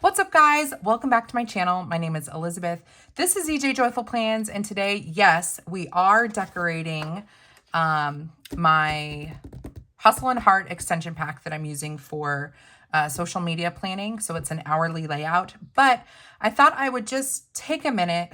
What's up, guys? Welcome back to my channel. My name is Elizabeth. This is EJ Joyful Plans, and today, yes, we are decorating my Hustle and Heart extension pack that I'm using for social media planning. So it's an hourly layout, but I thought I would just take a minute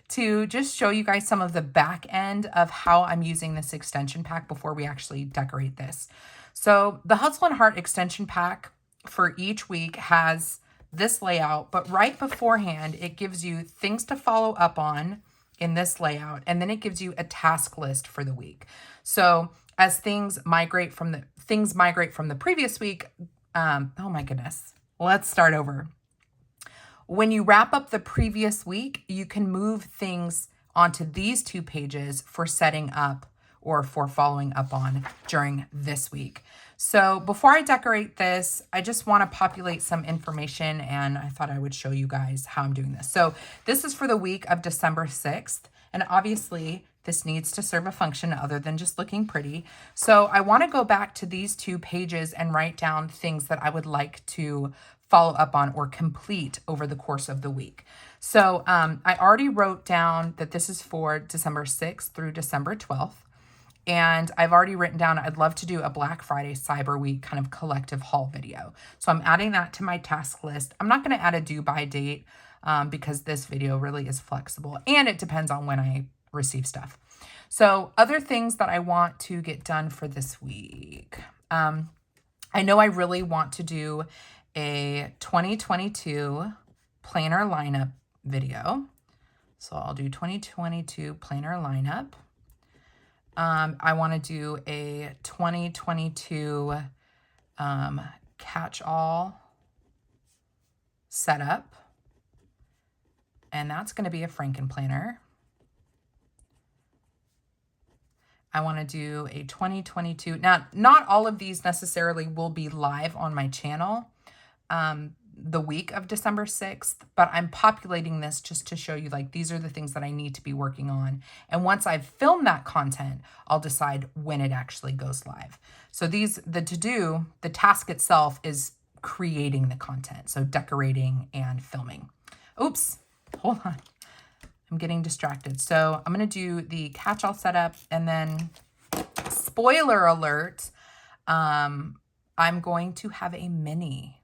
to just show you guys some of the back end of how I'm using this extension pack before we actually decorate this. So the Hustle and Heart extension pack for each week has this layout, but right beforehand, it gives you things to follow up on in this layout, and then it gives you a task list for the week. So as things migrate from the previous week, oh my goodness, let's start over. When you wrap up the previous week, you can move things onto these 2 pages for setting up or for following up on during this week. So before I decorate this, I just want to populate some information, and I thought I would show you guys how I'm doing this. So this is for the week of December 6th, and obviously this needs to serve a function other than just looking pretty. So I want to go back to these 2 pages and write down things that I would like to follow up on or complete over the course of the week. So I already wrote down that this is for December 6th through December 12th. And I've already written down, I'd love to do a Black Friday Cyber Week kind of collective haul video. So I'm adding that to my task list. I'm not going to add a due by date because this video really is flexible and it depends on when I receive stuff. So other things that I want to get done for this week. I know I really want to do a 2022 planner lineup video. So I'll do 2022 planner lineup. I want to do a 2022 catch-all setup, and that's going to be a Franken planner. I want to do a 2022. Now, not all of these necessarily will be live on my channel the week of December 6th, but I'm populating this just to show you, like, these are the things that I need to be working on. And once I've filmed that content, I'll decide when it actually goes live. So the task itself is creating the content. So decorating and filming. Oops, hold on. I'm getting distracted. So I'm going to do the catch-all setup, and then spoiler alert, I'm going to have a mini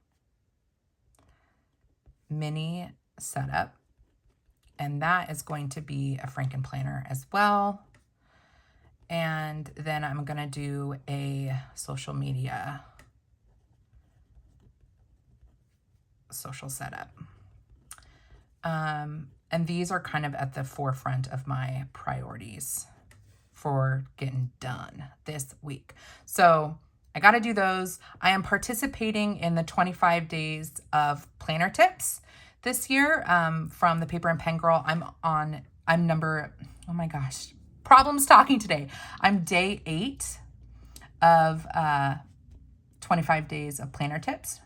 setup, and that is going to be a Franken planner as well. And then I'm going to do a social setup. And these are kind of at the forefront of my priorities for getting done this week. So I got to do those. I am participating in the 25 days of planner tips this year from the Paper and Pen Girl. I'm number, oh my gosh, problems talking today. I'm day 8 of 25 days of planner tips.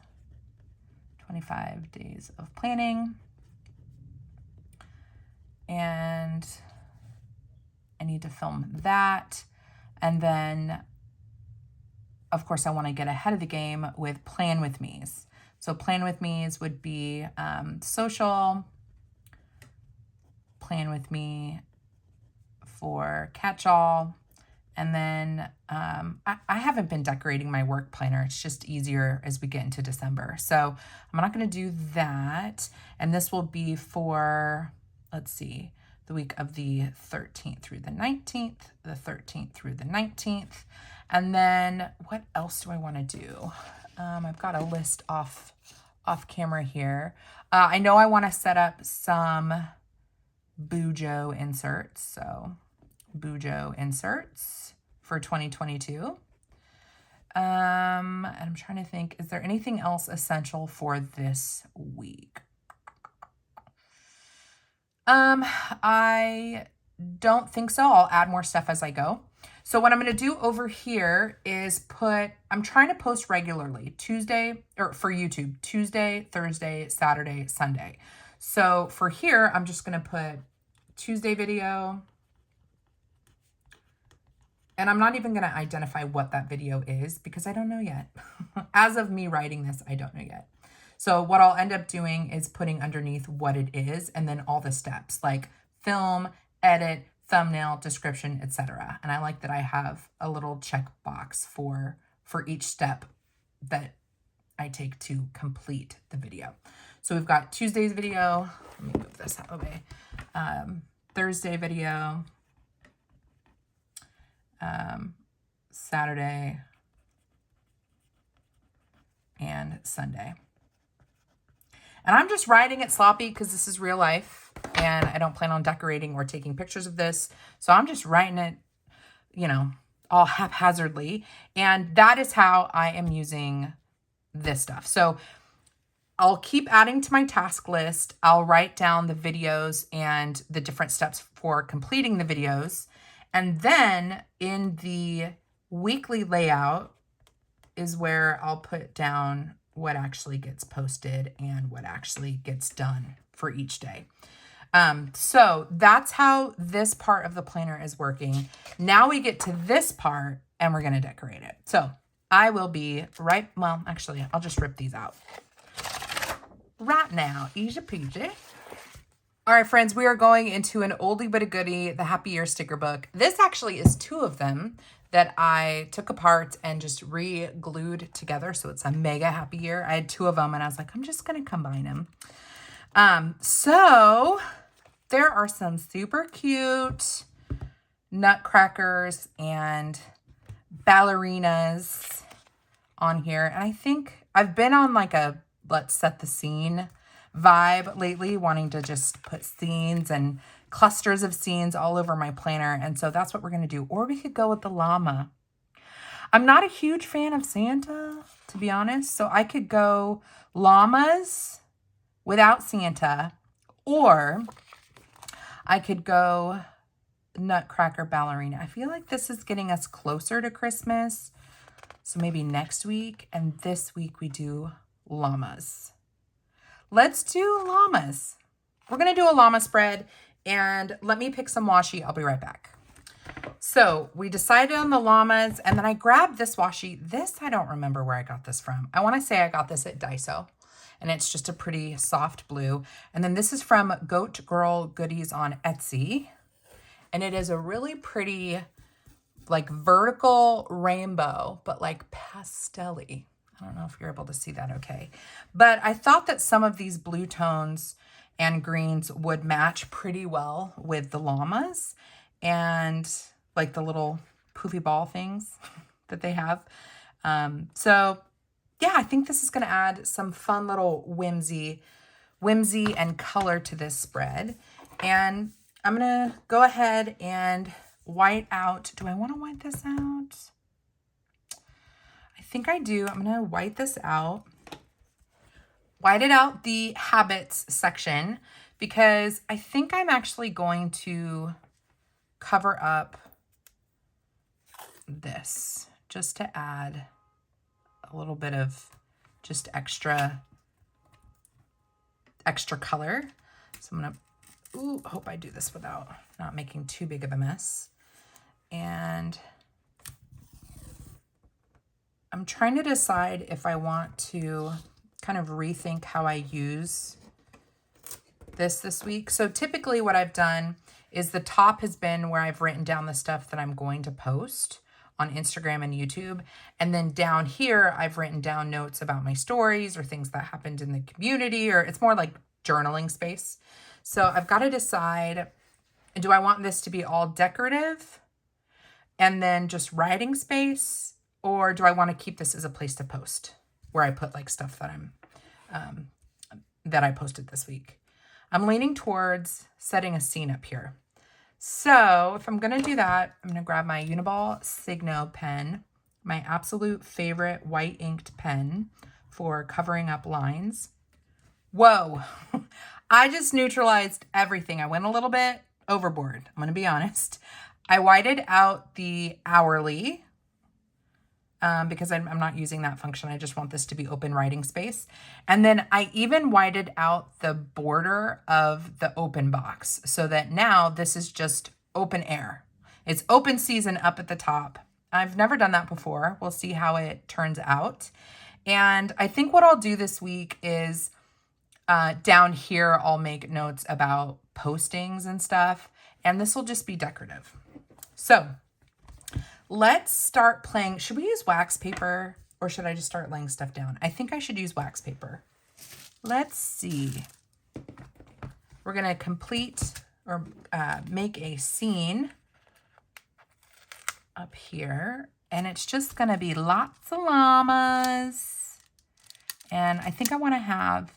25 days of planning. And I need to film that. And then of course, I want to get ahead of the game with Plan With Me's. So Plan With Me's would be social, Plan With Me for catch-all, and then I haven't been decorating my work planner. It's just easier as we get into December. So I'm not going to do that. And this will be for, let's see, the week of the 13th through the 19th, the 13th through the 19th. And then what else do I want to do? I've got a list off camera here. I know I want to set up some Bujo inserts. So Bujo inserts for 2022. And I'm trying to think, is there anything else essential for this week? I don't think so. I'll add more stuff as I go. So what I'm going to do over here is I'm trying to post regularly for YouTube, Tuesday, Thursday, Saturday, Sunday. So for here, I'm just going to put Tuesday video, and I'm not even going to identify what that video is because I don't know yet. As of me writing this, I don't know yet. So what I'll end up doing is putting underneath what it is and then all the steps like film, edit, thumbnail, description, etc. And I like that I have a little checkbox for each step that I take to complete the video. So we've got Tuesday's video. Let me move this out of the way. Thursday video. Saturday. And Sunday. And I'm just writing it sloppy because this is real life. And I don't plan on decorating or taking pictures of this. So I'm just writing it, you know, all haphazardly. And that is how I am using this stuff. So I'll keep adding to my task list. I'll write down the videos and the different steps for completing the videos. And then in the weekly layout is where I'll put down what actually gets posted and what actually gets done for each day. So that's how this part of the planner is working. Now we get to this part and we're going to decorate it. So I will be well, actually, I'll just rip these out right now. Easy peasy. All right, friends, we are going into an oldie but a goodie, the Happy Year sticker book. This actually is 2 of them that I took apart and just re-glued together. So it's a mega happy year. I had 2 of them and I was like, I'm just going to combine them. So there are some super cute nutcrackers and ballerinas on here. And I think I've been on like a let's set the scene vibe lately, wanting to just put scenes and clusters of scenes all over my planner. And so that's what we're going to do. Or we could go with the llama. I'm not a huge fan of Santa, to be honest. So I could go llamas without Santa, or I could go nutcracker ballerina. I feel like this is getting us closer to Christmas. So maybe next week, and this week we do llamas. Let's do llamas. We're going to do a llama spread, and let me pick some washi. I'll be right back. So we decided on the llamas, and then I grabbed this washi. This, I don't remember where I got this from. I want to say I got this at Daiso, and it's just a pretty soft blue. And then this is from Goat Girl Goodies on Etsy, and it is a really pretty, like, vertical rainbow, but like pastel-y. I don't know if you're able to see that okay. But I thought that some of these blue tones and greens would match pretty well with the llamas and like the little poofy ball things that they have. So yeah, I think this is going to add some fun little whimsy and color to this spread. And I'm going to go ahead and white out. Do I want to white this out? I think I do. I'm going to white this out. Whited out the habits section because I think I'm actually going to cover up this just to add a little bit of just extra color. So I'm going to, hope I do this without not making too big of a mess. And I'm trying to decide if I want to kind of rethink how I use this week. So typically what I've done is the top has been where I've written down the stuff that I'm going to post on Instagram and YouTube. And then down here, I've written down notes about my stories or things that happened in the community, or it's more like journaling space. So I've got to decide, do I want this to be all decorative and then just writing space? Or do I want to keep this as a place to post where I put like stuff that that I posted this week? I'm leaning towards setting a scene up here. So if I'm going to do that, I'm going to grab my Uniball Signo pen, my absolute favorite white inked pen for covering up lines. Whoa, I just neutralized everything. I went a little bit overboard. I'm going to be honest. I whited out the hourly because I'm not using that function. I just want this to be open writing space. And then I even whited out the border of the open box so that now this is just open air. It's open season up at the top. I've never done that before. We'll see how it turns out. And I think what I'll do this week is down here, I'll make notes about postings and stuff. And this will just be decorative. So let's start playing. Should we use wax paper or should I just start laying stuff down? I think I should use wax paper. Let's see. We're going to complete or make a scene up here. And it's just going to be lots of llamas. And I think I want to have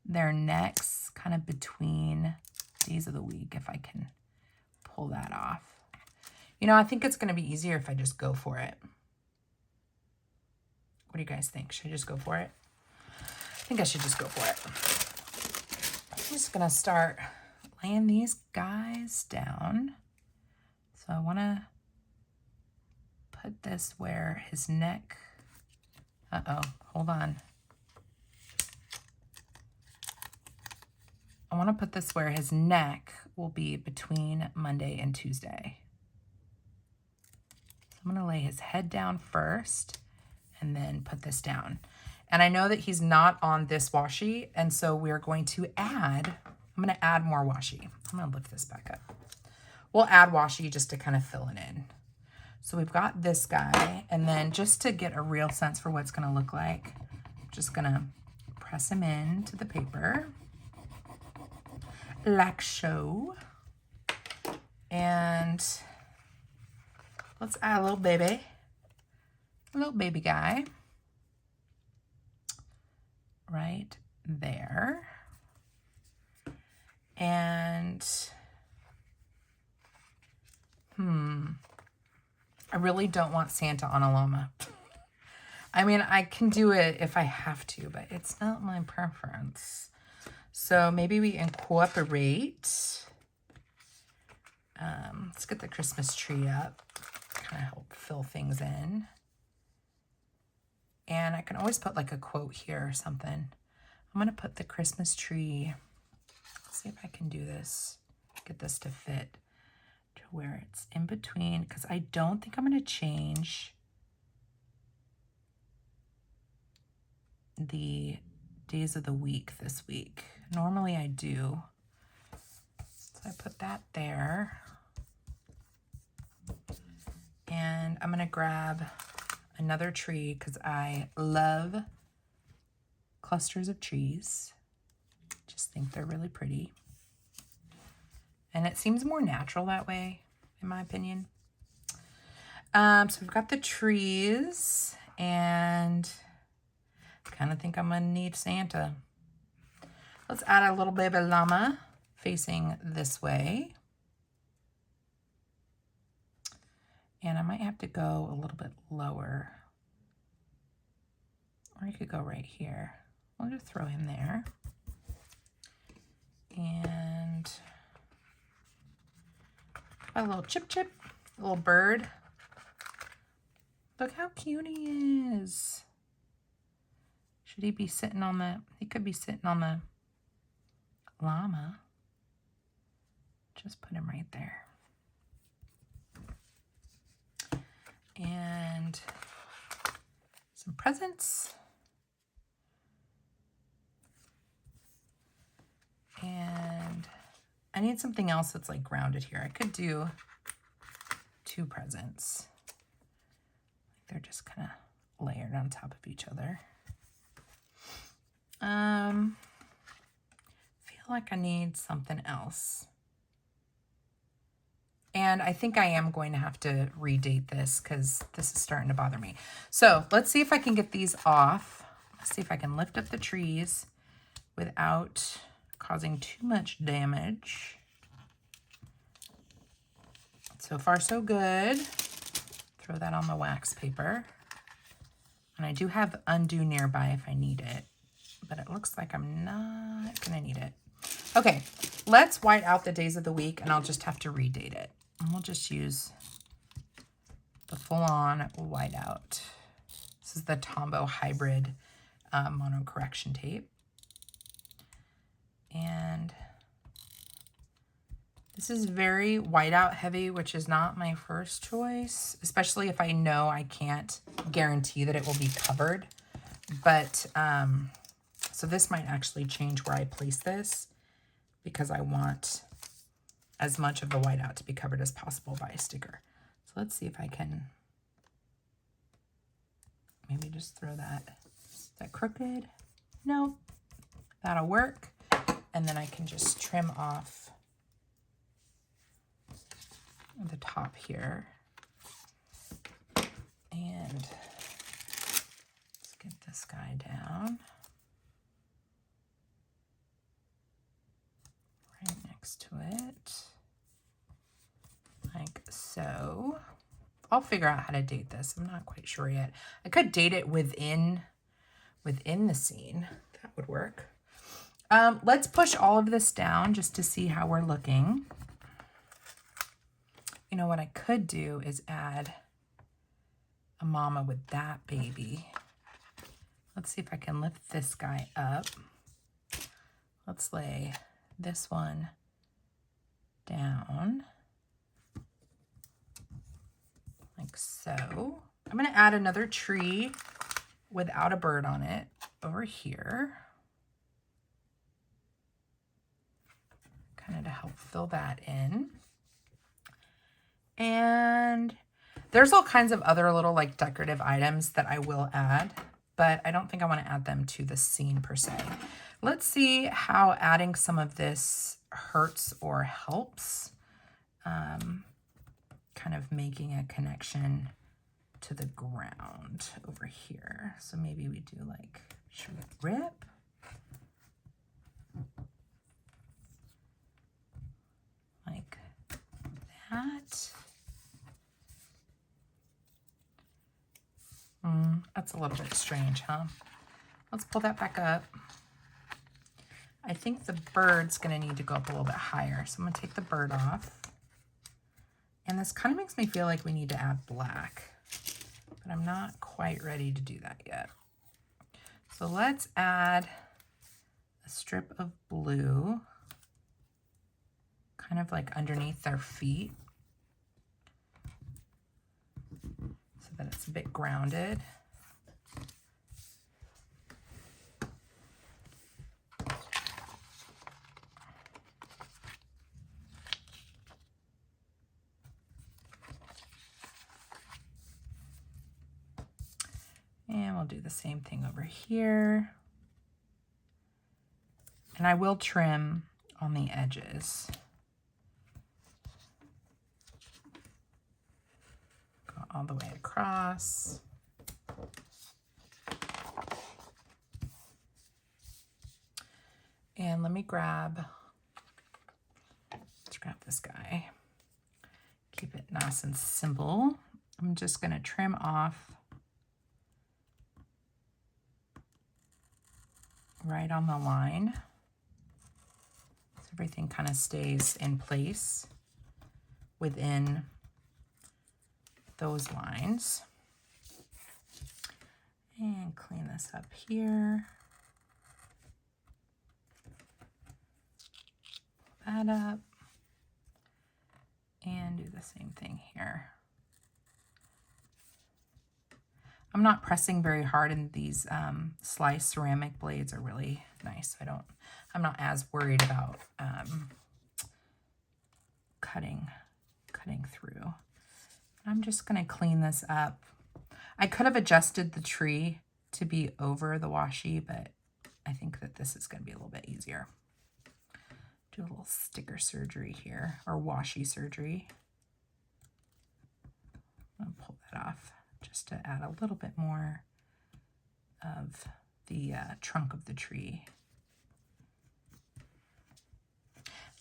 their necks kind of between days of the week, if I can pull that off. You know, I think it's going to be easier if I just go for it. What do you guys think? Should I just go for it? I think I should just go for it. I'm just going to start laying these guys down. So I want to put this where his neck, hold on. I want to put this where his neck will be between Monday and Tuesday. So I'm going to lay his head down first and then put this down. And I know that he's not on this washi, and so we're going to add, I'm going to add more washi. I'm going to lift this back up. We'll add washi just to kind of fill it in. So we've got this guy, and then just to get a real sense for what it's going to look like, I'm just going to press him into the paper like so. And let's add a little baby guy right there. And I really don't want Santa on a llama. I mean, I can do it if I have to, but it's not my preference. So maybe we incorporate. Let's get the Christmas tree up. Kind of help fill things in. And I can always put like a quote here or something. I'm going to put the Christmas tree. Let's see if I can do this. Get this to fit to where it's in between, because I don't think I'm going to change the days of the week this week. Normally I do. So I put that there. And I'm going to grab another tree because I love clusters of trees. Just think they're really pretty. And it seems more natural that way, in my opinion. So we've got the trees, and I kind of think I'm going to need Santa. Let's add a little baby llama facing this way. And I might have to go a little bit lower. Or I could go right here. I'll just throw him there. And a little chip, a little bird. Look how cute he is. Should he be sitting on the, he could be sitting on the llama. Just put him right there. And some presents. And I need something else that's like grounded here. I could do 2 presents. They're just kind of layered on top of each other. Feel like I need something else. And I think I am going to have to redate this because this is starting to bother me. So let's see if I can get these off. Let's see if I can lift up the trees without causing too much damage. So far, so good. Throw that on the wax paper. And I do have undo nearby if I need it, but it looks like I'm not gonna need it. Okay, let's white out the days of the week, and I'll just have to redate it. And we'll just use the full-on whiteout. This is the Tombow Hybrid mono correction tape. And this is very whiteout heavy, which is not my first choice, especially if I know I can't guarantee that it will be covered But, so this might actually change where I place this because I want as much of the whiteout to be covered as possible by a sticker. So let's see if I can maybe just throw that. Is that crooked? No, that'll work. And then I can just trim off the top here. And let's get this guy down. Right next to it. Like so. I'll figure out how to date this. I'm not quite sure yet. I could date it within the scene. That would work. Let's push all of this down just to see how we're looking. You know what I could do is add a mama with that baby. Let's see if I can lift this guy up. Let's lay this one down like so. I'm going to add another tree without a bird on it over here, kind of to help fill that in. And there's all kinds of other little like decorative items that I will add, but I don't think I want to add them to the scene per se. Let's see how adding some of this hurts or helps, kind of making a connection to the ground over here. So maybe we do like, should we rip? Like that. That's a little bit strange, huh? Let's pull that back up. I think the bird's gonna need to go up a little bit higher. So I'm gonna take the bird off. And this kind of makes me feel like we need to add black, but I'm not quite ready to do that yet. So let's add a strip of blue, kind of like underneath their feet, so that it's a bit grounded. And we'll do the same thing over here. And I will trim on the edges. Go all the way across. And let me grab, let's grab this guy. Keep it nice and simple. I'm just gonna trim off right on the line, so everything kind of stays in place within those lines. And clean this up here. Pull that up. And do the same thing here. I'm not pressing very hard, and these sliced ceramic blades are really nice. I'm not as worried about cutting through. I'm just gonna clean this up. I could have adjusted the tree to be over the washi, but I think that this is gonna be a little bit easier. Do a little sticker surgery here, or washi surgery. I'm gonna pull that off just to add a little bit more of the trunk of the tree.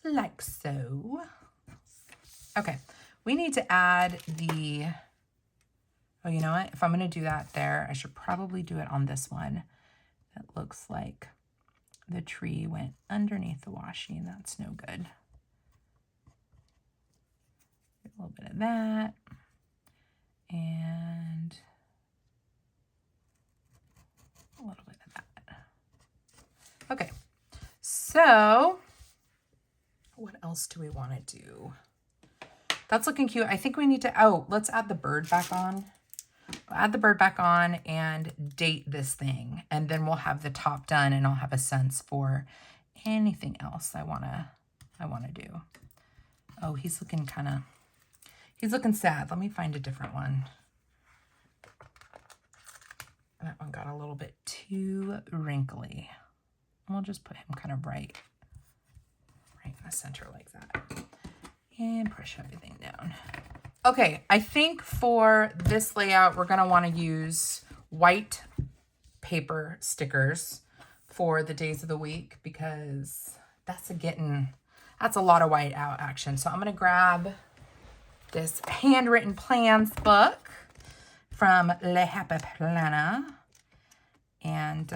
Like so. Okay, we need to add the, oh, you know what? If I'm gonna do that there, I should probably do it on this one. It looks like the tree went underneath the washi, and that's no good. Get a little bit of that. And a little bit of that. Okay, so what else do we want to do? That's looking cute. I think we need to, oh, let's add the bird back on. I'll add the bird back on and date this thing. And then we'll have the top done and I'll have a sense for anything else I wanna do. Oh, he's looking sad. Let me find a different one. That one got a little bit too wrinkly. We'll just put him kind of right in the center like that. And push everything down. Okay, I think for this layout, we're gonna wanna use white paper stickers for the days of the week because that's a lot of white out action. So I'm gonna grab this handwritten plans book from Le Happy Planner. And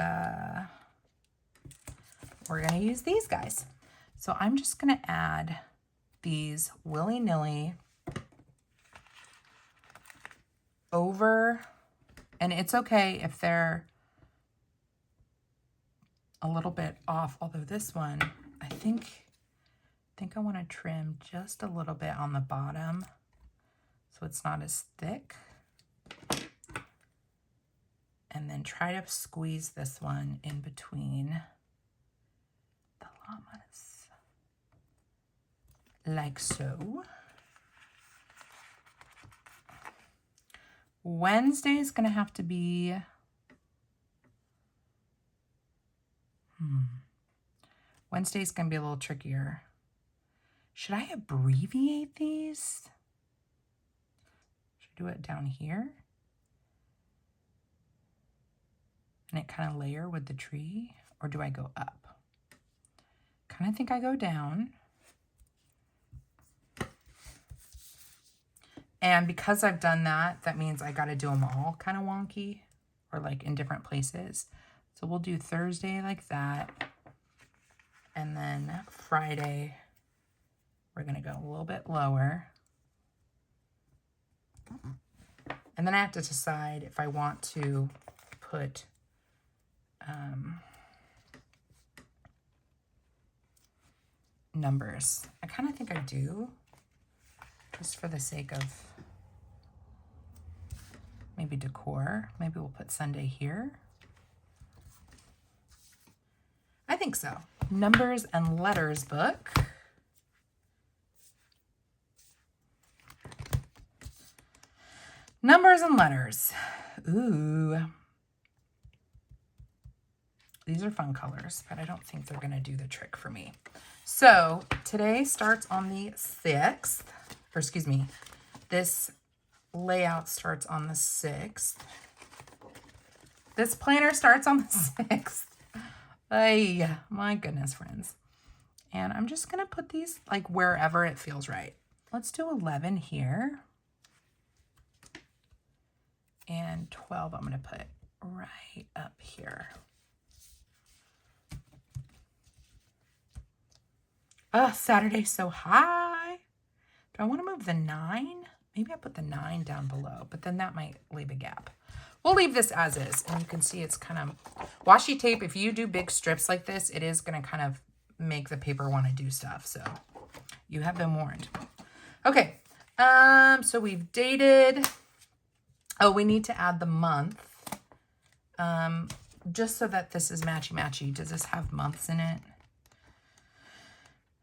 we're gonna use these guys. So I'm just gonna add these willy-nilly over, and it's okay if they're a little bit off, although this one, I think I wanna trim just a little bit on the bottom so it's not as thick. And then try to squeeze this one in between the llamas, like so. Wednesday is gonna have to be, Wednesday's gonna be a little trickier. Should I abbreviate these? Should I do it down here? And it kind of layer with the tree, or do I go up? Kind of think I go down. And because I've done that, that means I got to do them all kind of wonky or like in different places. So we'll do Thursday like that. And then Friday, we're going to go a little bit lower. And then I have to decide if I want to put numbers. I kind of think I do, just for the sake of maybe decor. Maybe we'll put Sunday here. I think so. Numbers and letters book. Numbers and letters. Ooh. These are fun colors, but I don't think they're going to do the trick for me. So today starts on the 6th, or excuse me, this layout starts on the 6th. This planner starts on the 6th. Ay, my goodness, friends. And I'm just going to put these like wherever it feels right. Let's do 11 here. And 12 I'm going to put right up here. Oh, Saturday's so high. Do I want to move the 9? Maybe I put the 9 down below, but then that might leave a gap. We'll leave this as is, and you can see it's kind of washi tape. If you do big strips like this, it is going to kind of make the paper want to do stuff. So you have been warned. Okay. So we've dated. Oh, we need to add the month. Just so that this is matchy-matchy. Does this have months in it?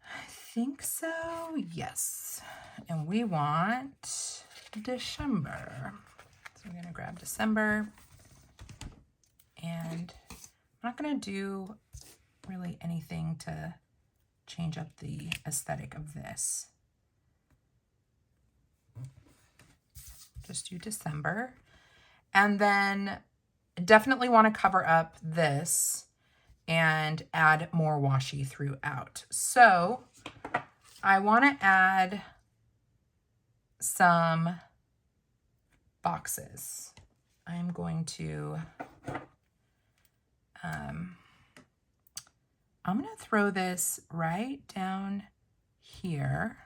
I think so, yes. And we want December. So we're gonna grab December. And I'm not gonna do really anything to change up the aesthetic of this. Just do December. And then definitely want to cover up this and add more washi throughout. So I want to add some boxes. I'm going to, I'm going to throw this right down here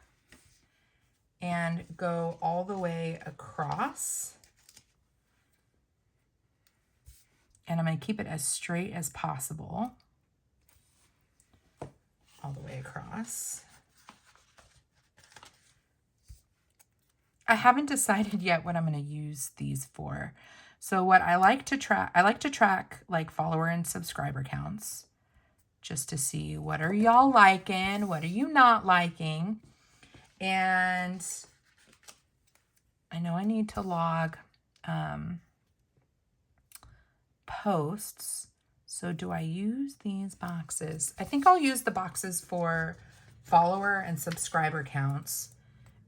and go all the way across. And I'm going to keep it as straight as possible all the way across. I haven't decided yet what I'm going to use these for. So what I like to track like follower and subscriber counts just to see what are y'all liking, what are you not liking. And I know I need to log posts. So do I use these boxes? I think I'll use the boxes for follower and subscriber counts.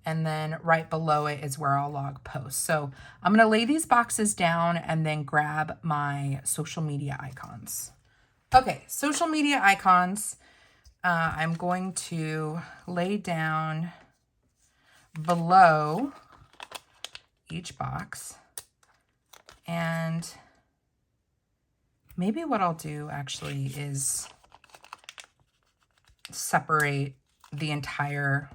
And then right below it is where I'll log posts. So I'm going to lay these boxes down and then grab my social media icons. Okay, social media icons. I'm going to lay down below each box. And maybe what I'll do actually is separate the entire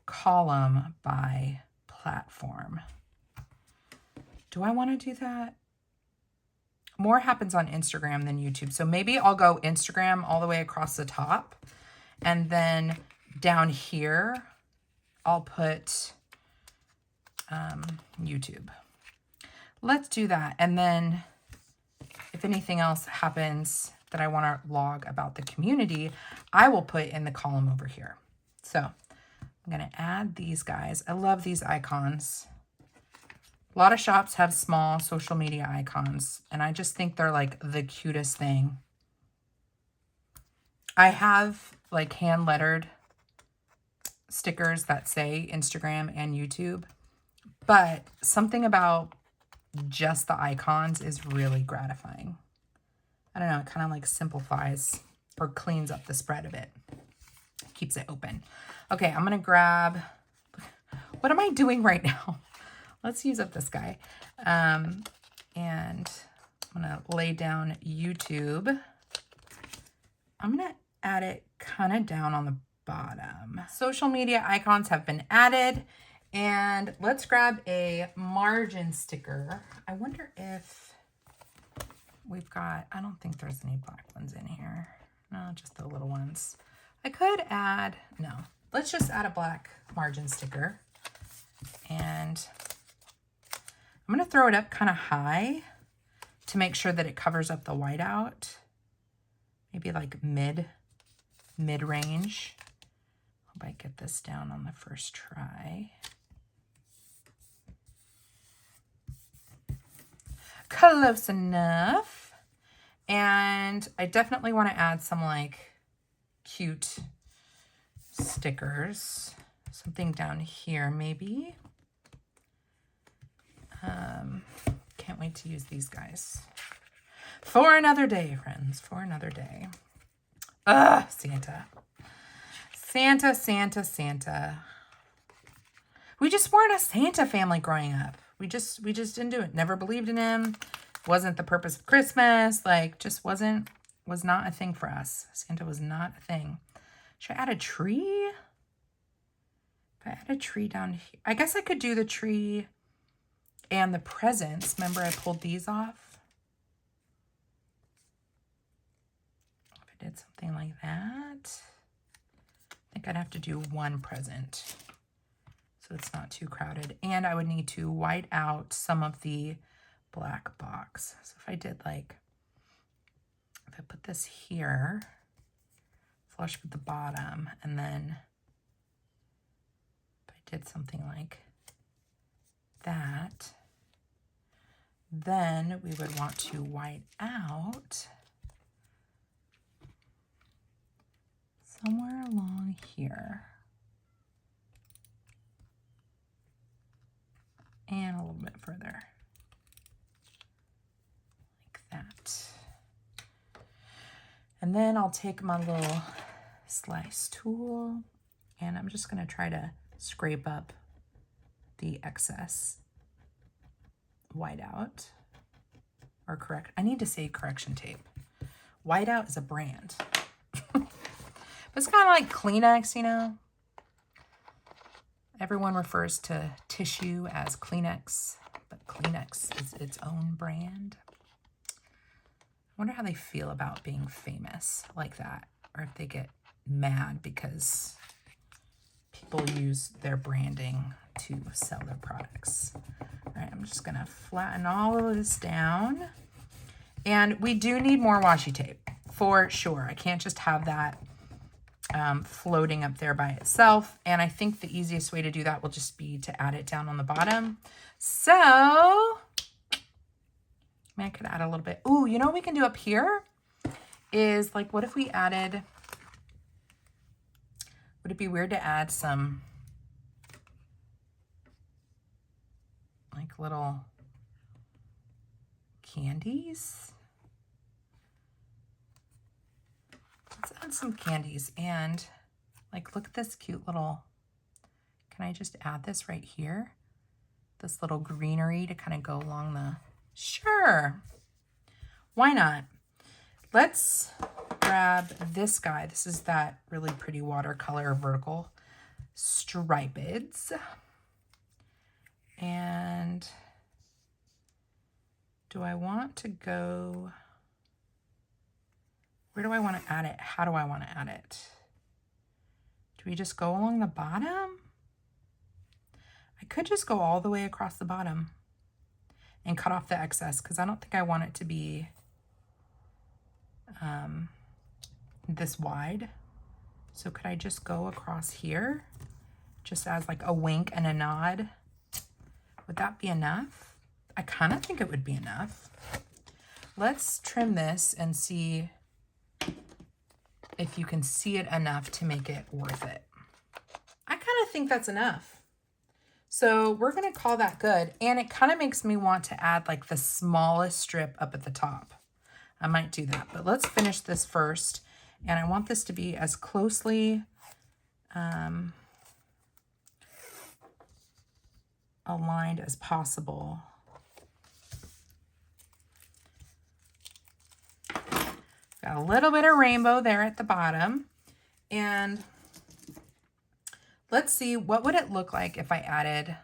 column by platform. Do I want to do that? More happens on Instagram than YouTube. So maybe I'll go Instagram all the way across the top. And then down here, I'll put YouTube. Let's do that. And then if anything else happens that I want to log about the community, I will put in the column over here. So I'm going to add these guys. I love these icons. A lot of shops have small social media icons, and I just think they're like the cutest thing. I have like hand lettered stickers that say Instagram and YouTube, but something about just the icons is really gratifying. I don't know, it kind of like simplifies or cleans up the spread a bit. Keeps it open. Okay, I'm going to grab, what am I doing right now? Let's use up this guy. And I'm going to lay down YouTube. I'm going to add it kind of down on the bottom. Social media icons have been added. And let's grab a margin sticker. I wonder if we've got, I don't think there's any black ones in here. No, just the little ones. I could add, no, let's just add a black margin sticker. And I'm going to throw it up kind of high to make sure that it covers up the whiteout. Maybe like mid-range. Hope I get this down on the first try. Close enough. And I definitely want to add some like cute stickers. Something down here maybe. Can't wait to use these guys. For another day, friends. For another day. Santa. Santa, Santa, Santa. We just weren't a Santa family growing up. We just didn't do it. Never believed in him. Wasn't the purpose of Christmas. Like, just was not a thing for us. Santa was not a thing. Should I add a tree? If I add a tree down here, I guess I could do the tree and the presents. Remember I pulled these off? If I did something like that, I think I'd have to do one present so it's not too crowded. And I would need to white out some of the black box. So if I did like, if I put this here, flush with the bottom, and then if I did something like that, then we would want to white out somewhere along here. And a little bit further. Like that. And then I'll take my little slice tool and I'm just going to try to scrape up the excess whiteout, or correct. I need to say correction tape. Whiteout is a brand. But it's kind of like Kleenex, you know? Everyone refers to tissue as Kleenex, but Kleenex is its own brand. I wonder how they feel about being famous like that, or if they get mad because people use their branding to sell their products. All right, I'm just gonna flatten all of this down. And we do need more washi tape, for sure. I can't just have that floating up there by itself. And I think the easiest way to do that will just be to add it down on the bottom. So, I mean, I could add a little bit. Ooh, you know what we can do up here is like, what if we added, would it be weird to add some like little candies? Let's add some candies and like, look at this cute little, can I just add this right here? This little greenery to kind of go along the, sure, why not? Let's grab this guy. This is that really pretty watercolor vertical stripeds. And do I want to go, where do I want to add it? How do I want to add it? Do we just go along the bottom? I could just go all the way across the bottom and cut off the excess because I don't think I want it to be this wide. So could I just go across here just as like a wink and a nod? Would that be enough? I kind of think it would be enough. Let's trim this and see if you can see it enough to make it worth it. I kind of think that's enough. So we're going to call that good. And it kind of makes me want to add like the smallest strip up at the top. I might do that, but let's finish this first. And I want this to be as closely aligned as possible. Got a little bit of rainbow there at the bottom. And let's see, what would it look like if I added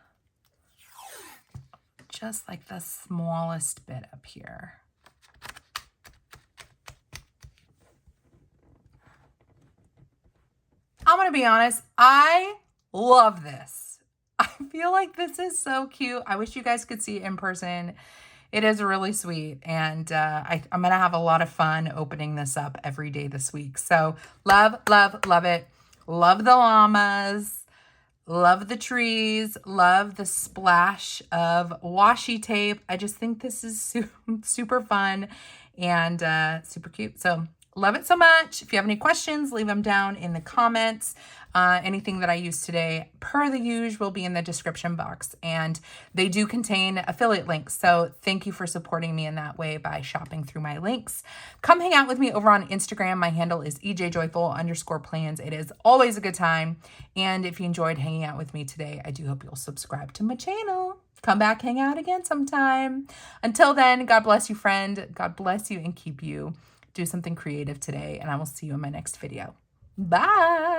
just like the smallest bit up here? I'm gonna be honest, I love this. I feel like this is so cute. I wish you guys could see it in person. It is really sweet, and I'm gonna have a lot of fun opening this up every day this week. So love, love, love it. Love the llamas, love the trees, love the splash of washi tape. I just think this is super fun and super cute. So love it so much. If you have any questions, leave them down in the comments. Anything that I use today, per the usual, will be in the description box. And they do contain affiliate links. So thank you for supporting me in that way by shopping through my links. Come hang out with me over on Instagram. My handle is ejjoyful_plans. It is always a good time. And if you enjoyed hanging out with me today, I do hope you'll subscribe to my channel. Come back, hang out again sometime. Until then, God bless you, friend. God bless you and keep you. Do something creative today, and I will see you in my next video. Bye.